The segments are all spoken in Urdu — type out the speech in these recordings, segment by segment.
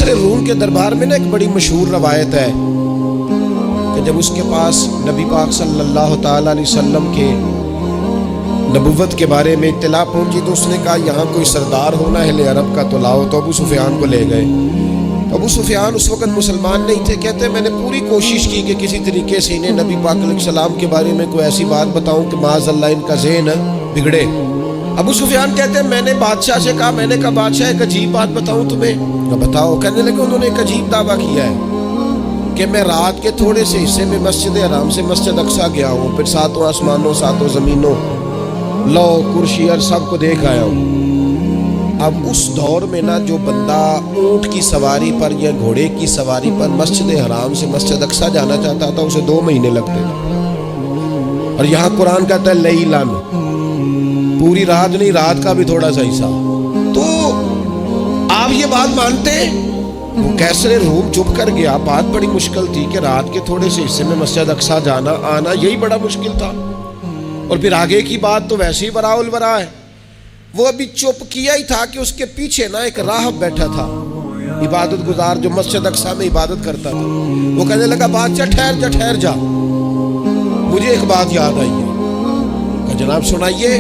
کیسر روم کے دربار میں نا ایک بڑی مشہور روایت ہے کہ جب اس کے پاس نبی پاک صلی اللہ تعالیٰ علیہ وسلم کے نبوت کے بارے میں اطلاع پہنچی تو اس نے کہا یہاں کوئی سردار ہونا ہے اہل عرب کا تو لاؤ، تو ابو سفیان کو لے گئے۔ ابو سفیان اس وقت مسلمان نہیں تھے، کہتے میں نے پوری کوشش کی کہ کسی طریقے سے انہیں نبی پاک علیہ السلام کے بارے میں کوئی ایسی بات بتاؤں کہ معاذ اللہ ان کا ذہن بگڑے۔ ابو سفیان کہتے ہیں میں نے بادشاہ سے کہا، میں نے کہا بادشاہ ایک عجیب بات بتاؤں تمہیں؟ بتاؤ۔ کہنے لگے انہوں نے ایک عجیب دعویٰ کیا ہے کہ میں رات کے تھوڑے سے حصے میں مسجد حرام سے مسجد اقصیٰ گیا ہوں، پھر ساتوں آسمانوں ساتوں زمینوں لو کرسی اور سب کو دیکھ آیا ہوں۔ اب اس دور میں نا جو بندہ اونٹ کی سواری پر یا گھوڑے کی سواری پر مسجد حرام سے مسجد اقصیٰ جانا چاہتا تھا اسے 2 مہینے لگتے تھے، اور یہاں قرآن کہتا ہے لیلن، پوری رات نہیں، رات کا بھی تھوڑا سا حصہ۔ تو آپ یہ بات مانتے ہیں؟ وہ کیسر روم چپ کر گیا، بات بڑی مشکل تھی کہ رات کے تھوڑے سے حصے میں مسجد اقصیٰ جانا آنا یہی بڑا مشکل تھا، اور پھر آگے کی بات تو ویسے ہی براء البراء ہے۔ وہ ابھی چپ کیا ہی تھا کہ اس کے پیچھے نا ایک راہب بیٹھا تھا، عبادت گزار جو مسجد اقصیٰ میں عبادت کرتا تھا۔ وہ کہنے لگا بادشاہ ٹھہر جا، مجھے ایک بات یاد آئی ہے۔ کہ جناب سنائیے۔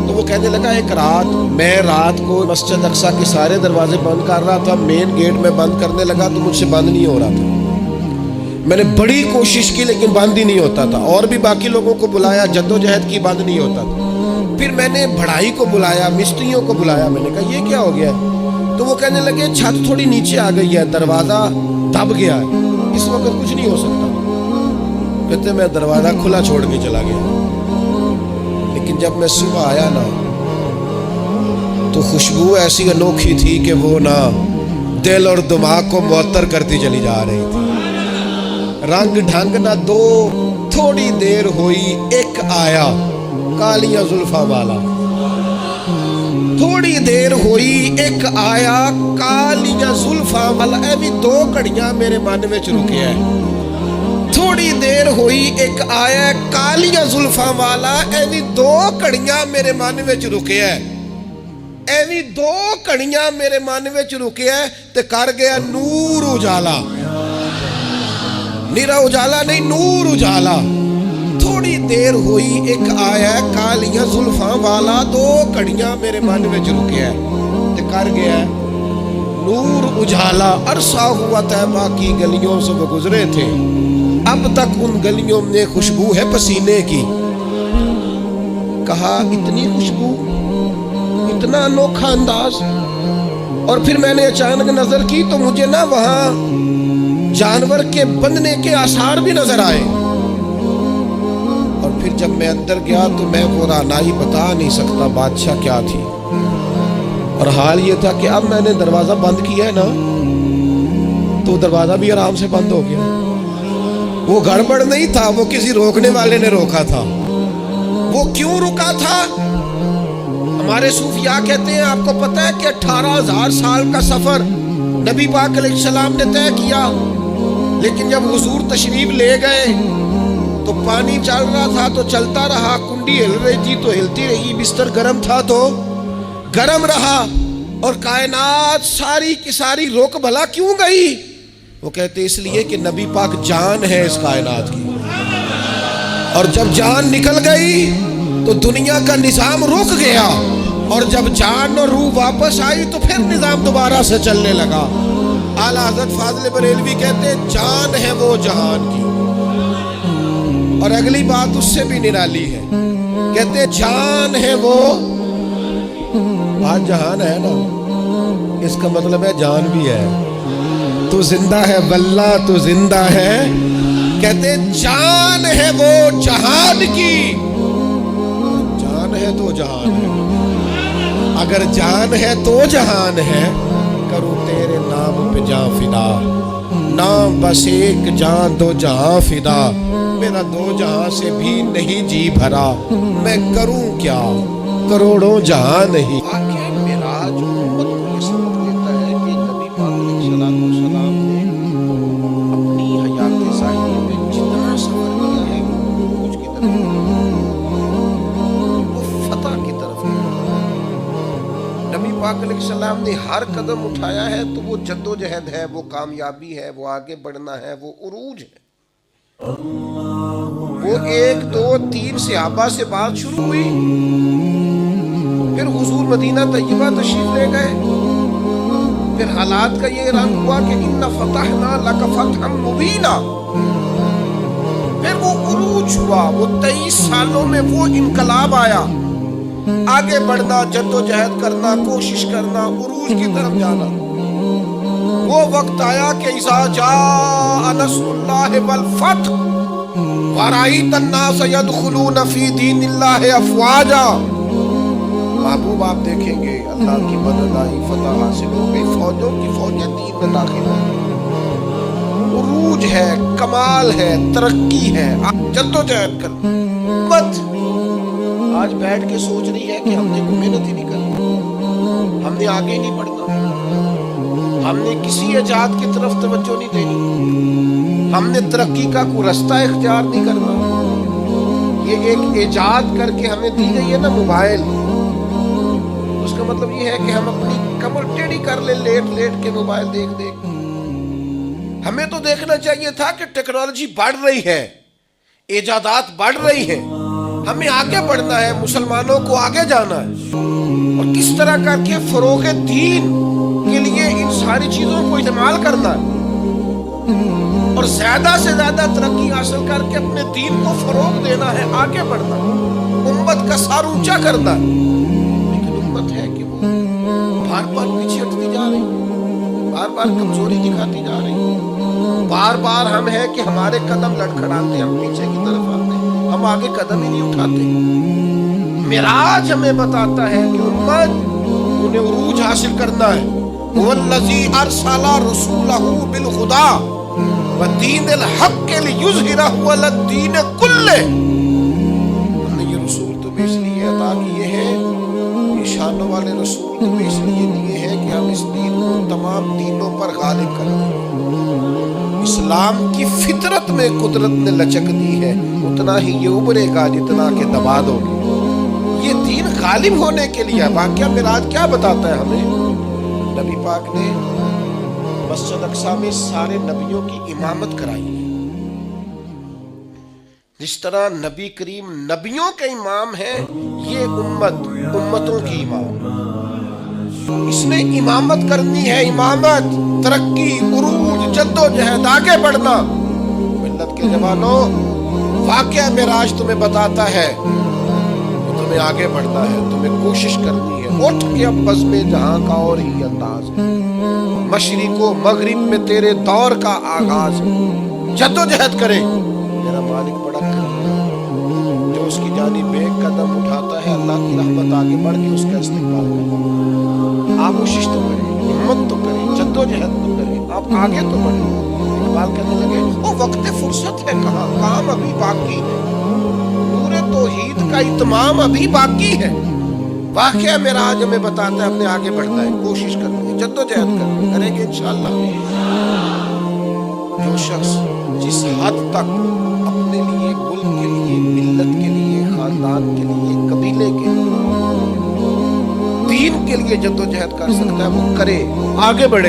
تو وہ کہنے لگا ایک رات میں رات کو مسجد اقصیٰ کے سارے دروازے بند کر رہا تھا، مین گیٹ میں بند کرنے لگا تو مجھ سے بند نہیں ہو رہا تھا، میں نے بڑی کوشش کی لیکن بند ہی نہیں ہوتا تھا، اور بھی باقی لوگوں کو بلایا، جدوجہد کی، بند نہیں ہوتا تھا۔ پھر میں نے بڑھائی کو بلایا، مستریوں کو بلایا، میں نے کہا یہ کیا ہو گیا ہے؟ تو وہ کہنے لگے چھت تھوڑی نیچے آ گئی ہے، دروازہ دب گیا ہے، اس وقت کچھ نہیں ہو سکتا۔ کہتے میں دروازہ کھلا چھوڑ کے چلا گیا، لیکن جب میں صبح آیا نا تو خوشبو ایسی انوکھی تھی کہ وہ نا دل اور دماغ کو معطر کرتی چلی جا رہی تھی۔ رنگ ڈھنگ نہ دو، تھوڑی دیر ہوئی ایک آیا کالیاں زلفاں والا، تھوڑی دیر ہوئی ایک آیا کالیاں زلفاں والا، اے بھی 2 گھڑیاں میرے من وچ رکیا ہے۔ تھوڑی دیر ہوئی ایک آیا کالیاں زلفاں والا، اے بھی 2 گھڑیاں میرے من وچ رکیا ہے، اے بھی 2 گھڑیاں میرے من وچ رکیا ہے، تے کر گیا نور اجالا، نیرا اجالا نہیں، نور اجالا۔ تھوڑی دیر ہوئی ایک آیا کالیاں زلفاں والا، 2 گھڑیاں میرے من وچ رکیا ہے، تے کر گیا نور اجالا۔ عرصہ ہوا طیبہ کی گلیوں سے وہ گزرے تھے، اب تک ان گلیوں میں خوشبو ہے پسینے کی۔ کہا اتنی خوشبو، اتنا انوکھا انداز، اور پھر میں نے اچانک نظر کی تو مجھے نا وہاں جانور کے بندنے کے آثار بھی نظر آئے، اور پھر جب میں اندر گیا تو میں وہ رعنائی بتا نہیں سکتا بادشاہ کیا تھی، اور حال یہ تھا کہ اب میں نے دروازہ بند کیا ہے نا تو دروازہ بھی آرام سے بند ہو گیا۔ وہ گڑبڑ نہیں تھا، وہ کسی روکنے والے نے روکا تھا۔ وہ کیوں رکا تھا؟ ہمارے صوفیاء کہتے ہیں آپ کو پتہ ہے کہ 18,000 سال کا سفر نبی پاک علیہ السلام نے طے کیا، لیکن جب حضور تشریف لے گئے تو پانی چل رہا تھا تو چلتا رہا، کنڈی ہل رہی تھی تو ہلتی رہی، بستر گرم تھا تو گرم رہا، اور کائنات ساری کی ساری رک بھلا کیوں گئی؟ وہ کہتے اس لیے کہ نبی پاک جان ہے اس کائنات کی، اور جب جان نکل گئی تو دنیا کا نظام رک گیا، اور جب جان اور روح واپس آئی تو پھر نظام دوبارہ سے چلنے لگا۔ اعلیٰ حضرت فاضل بریلوی کہتے ہیں جان ہے وہ جہان کی، اور اگلی بات اس سے بھی نرالی ہے، کہتے ہیں جان ہے وہ، آج جہان ہے نا، اس کا مطلب ہے جان بھی ہے، تو زندہ ہے واللہ تو زندہ ہے، کہتے ہیں جان ہے وہ جہان کی، جان ہے تو جہان ہے، اگر جان ہے تو جہان ہے، کروں تیرے نام پہ جاں فدا، نام بس ایک جان 2 جہاں فدا، میرا 2 جہاں سے بھی نہیں جی بھرا، میں کروں کیا کروڑوں جہاں نہیں۔ واقعہ معراج امت کو یہ سبق دیتا ہے کہ نبی پاک علیہ السلام نے اپنی حیات ظاہری میں جتنا سفر کیا ہے وہ عروج کی طرف، وہ فتح کی طرف، نبی پاک پاک علیہ السلام نے ہر قدم اٹھایا ہے تو وہ جدوجہد ہے، وہ کامیابی ہے، وہ آگے بڑھنا ہے، وہ عروج ہے۔ وہ 1 2 3 صحابہ سے بات شروع ہوئی، پھر حضور مدینہ طیبہ تشریف لے گئے، پھر حالات کا یہ رنگ ہوا کہ اِنَّ فَتَحْنَا لَكَ فَتْحًا مُبِينًا، پھر وہ عروج ہوا، وہ 23 سالوں میں وہ انقلاب آیا، آگے بڑھنا، جدوجہد کرنا، کوشش کرنا، عروج کی طرف جانا۔ وہ وقت آیا کہ اِذَا جَاءَ نَصْرُ اللَّهِ وَالْفَتْحُ وَرَأَيْتَ النَّاسَ يَدْخُلُونَ فِي دِينِ اللَّهِ أَفْوَاجًا، محبوب آپ دیکھیں گے اللہ کی مدد آئی، فتح حاصل ہو گئی، فوجوں کی فوجیں دین میں داخل ہو گئی، عروج ہے، کمال ہے، ترقی ہے، جدوجہد کر۔ امت آج بیٹھ کے سوچ رہی ہے کہ ہم نے کوئی محنت ہی نہیں کرنا، ہم نے آگے ہی نہیں بڑھنا، ہم نے کسی ایجاد کی طرف توجہ نہیں دینی، ہم نے ترقی کا کوئی رستہ اختیار نہیں کرنا۔ یہ ایک ایجاد کر کے ہمیں دی گئی ہے نا موبائل، اس کا مطلب یہ ہے کہ ہم اپنی کمر ٹیڑھی کر لیں لیٹ لیٹ کے موبائل دیکھ دیکھ۔ ہمیں تو دیکھنا چاہیے تھا کہ ٹیکنالوجی بڑھ رہی ہے، ایجادات بڑھ رہی ہیں، ہمیں آگے بڑھنا ہے، مسلمانوں کو آگے جانا ہے، اور کس طرح کر کے فروغ دین کے لیے ان ساری چیزوں کو استعمال کرنا ہے، اور زیادہ سے زیادہ ترقی حاصل کر کے اپنے دین کو فروغ دینا ہے، آگے بڑھنا ہے، امت کا سر اونچا کرنا ہے۔ لیکن امت ہے کہ وہ بار بار پیچھے ہٹتی جا رہی، بار بار کمزوری دکھاتی جا رہی، بار بار ہم ہیں کہ ہمارے قدم لڑکھڑاتے، ہم پیچھے کی طرف آتے، ہم آگے قدم ہی نہیں اٹھاتے۔ معراج ہمیں بتاتا ہے کہ امت انہیں عروج حاصل کرنا ہے۔ وَالَّذِي أَرْسَلَ رَسُولَهُ بِالْهُدَىٰ وَدِينِ الْحَقِّ لِيُظْهِرَهُ عَلَى الدِّينِ كُلِّهِ، ہم نے یہ رسول تمہیں اس لیے عطا کیے ہیں، یہ شانوں والے رسول تمہیں اس لیے دیے ہیں کہ ہم اس دین کو تمام دینوں پر غالب کر دیں۔ اسلام کی فطرت میں قدرت نے لچک دی ہے، اتنا ہی یہ ابھرے گا جتنا کہ دبا دو گے۔ یہ دین غالب ہونے کے لیے واقعہ معراج کیا بتاتا ہے ہمیں؟ نبی پاک نے مسجد اقصی میں سارے نبیوں کی امامت کرائی ہے۔ جس طرح نبی کریم نبیوں کے امام ہیں، یہ امت امتوں کی امام، اس نے امامت کرنی ہے، امامت، ترقی، عروج، جدوجہد، آگے بڑھنا۔ ملت کے جوانوں، واقعہ معراج تمہیں بتاتا ہے کہ تمہیں آگے بڑھنا ہے، تمہیں کوشش کرنی ہے۔ اٹھ کے اب بزم جہاں کا اور ہی انداز ہے، مشرق و مغرب میں تیرے دور کا آغاز ہے، جدوجہد کرے۔ میرا مالک بڑا کریم ہے، جو اس کی جانب ایک قدم اٹھاتا ہے، اللہ کی رحمت آگے بڑھ کے اس کا استقبال کرتا ہے۔ آپ کوشش تو کریں، ہمت تو کریں، جدوجہد تو کریں، آپ آگے تو بڑھیں۔ اقبال کہنے لگے وہ وقت فرصت ہے کہاں، کام ابھی باقی ہے، نور توحید کا اتمام ابھی باقی ہے۔ واقعہ معراج ہمیں بتاتا ہے ہم نے آگے بڑھنا ہے، کوشش کرنی ہے، جدوجہد کریں گے انشاءاللہ۔ جو شخص جس حد تک اپنے لیے، ملک کے لیے، ملت کے لیے، خاندان کے لیے، قبیلے کے لیے، دین کے لیے جدوجہد کر سکتا ہے، وہ کرے، آگے بڑھے۔